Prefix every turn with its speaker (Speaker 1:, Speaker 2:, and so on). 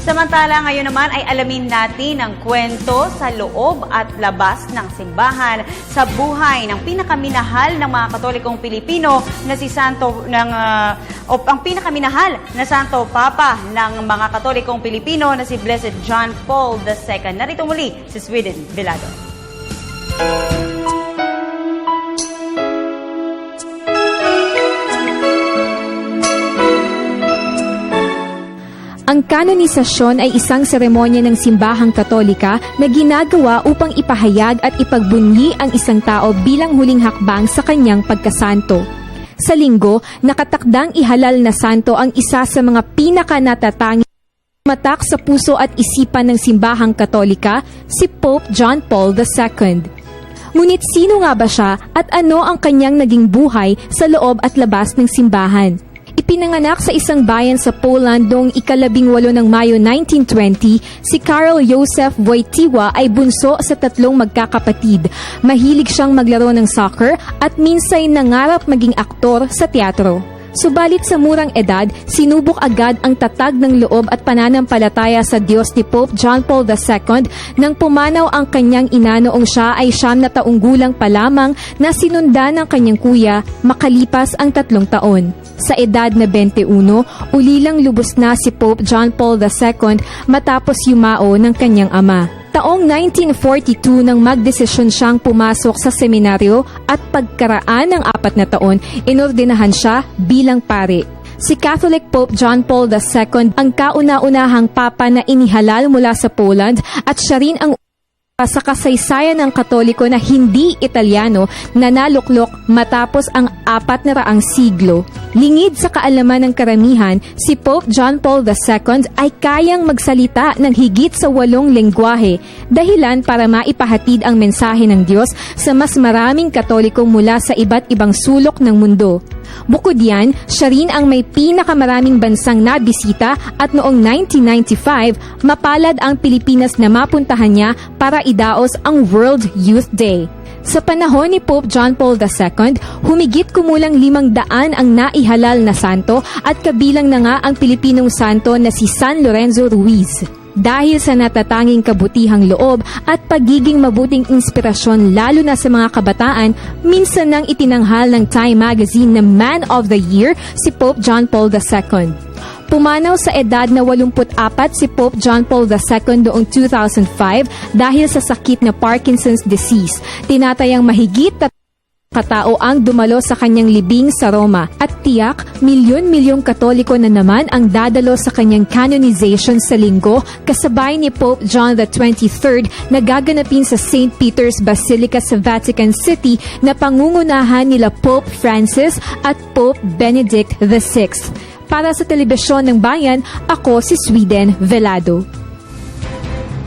Speaker 1: Samantala, ngayon naman ay alamin natin ang kwento sa loob at labas ng simbahan sa buhay ng pinakaminahal ng mga Katolikong Pilipino na si ang pinakaminahal na Santo Papa ng mga Katolikong Pilipino na si Blessed John Paul II. Narito muli si Sweden Velado.
Speaker 2: Ang kanonisasyon ay isang seremonya ng simbahang Katolika na ginagawa upang ipahayag at ipagbunyi ang isang tao bilang huling hakbang sa kanyang pagkasanto. Sa linggo, nakatakdang ihalal na santo ang isa sa mga pinakanatatanging matak sa puso at isipan ng simbahang Katolika, si Pope John Paul II. Ngunit sino nga ba siya at ano ang kanyang naging buhay sa loob at labas ng simbahan? Ipinanganak sa isang bayan sa Poland noong ika-18 ng Mayo 1920, si Karol Józef Wojtyła ay bunso sa 3 magkakapatid. Mahilig siyang maglaro ng soccer at minsay nangarap maging aktor sa teatro. Subalit sa murang edad, sinubok agad ang tatag ng loob at pananampalataya sa Diyos ni Pope John Paul II nang pumanaw ang kanyang ina noong siya ay 9 na taong gulang pa lamang na sinundan ng kanyang kuya makalipas ang 3 taon. Sa edad na 21, ulilang lubos na si Pope John Paul II matapos yumao ng kanyang ama. Taong 1942 nang magdesisyon siyang pumasok sa seminaryo at pagkaraan ng 4 na taon, inordinahan siya bilang pari. Si Catholic Pope John Paul II ang kauna-unahang papa na inihalal mula sa Poland at siya rin ang sa kasaysayan ng Katoliko na hindi Italyano na naluklok matapos ang 400 siglo. Lingid sa kaalaman ng karamihan, si Pope John Paul II ay kayang magsalita ng higit sa 8 lengguwahe, dahilan para maipahatid ang mensahe ng Diyos sa mas maraming Katoliko mula sa iba't ibang sulok ng mundo. Bukod yan, siya rin ang may pinakamaraming bansang nabisita at noong 1995, mapalad ang Pilipinas na mapuntahan niya para idaos ang World Youth Day. Sa panahon ni Pope John Paul II, humigit kumulang 500 ang naihalal na santo at kabilang na nga ang Pilipinong santo na si San Lorenzo Ruiz. Dahil sa natatanging kabutihang loob at pagiging mabuting inspirasyon lalo na sa mga kabataan, minsan nang itinanghal ng Time Magazine na Man of the Year si Pope John Paul II. Pumanaw sa edad na 84 si Pope John Paul II noong 2005 dahil sa sakit na Parkinson's disease. Tinatayang mahigit katao ang dumalo sa kanyang libing sa Roma at tiyak milyon-milyong Katoliko na naman ang dadalo sa kanyang canonization sa linggo kasabay ni Pope John the 23rd na gaganapin sa St. Peter's Basilica sa Vatican City na pangungunahan nila Pope Francis at Pope Benedict XVI. Para sa Telebisyon ng Bayan, ako si Sweden Velado.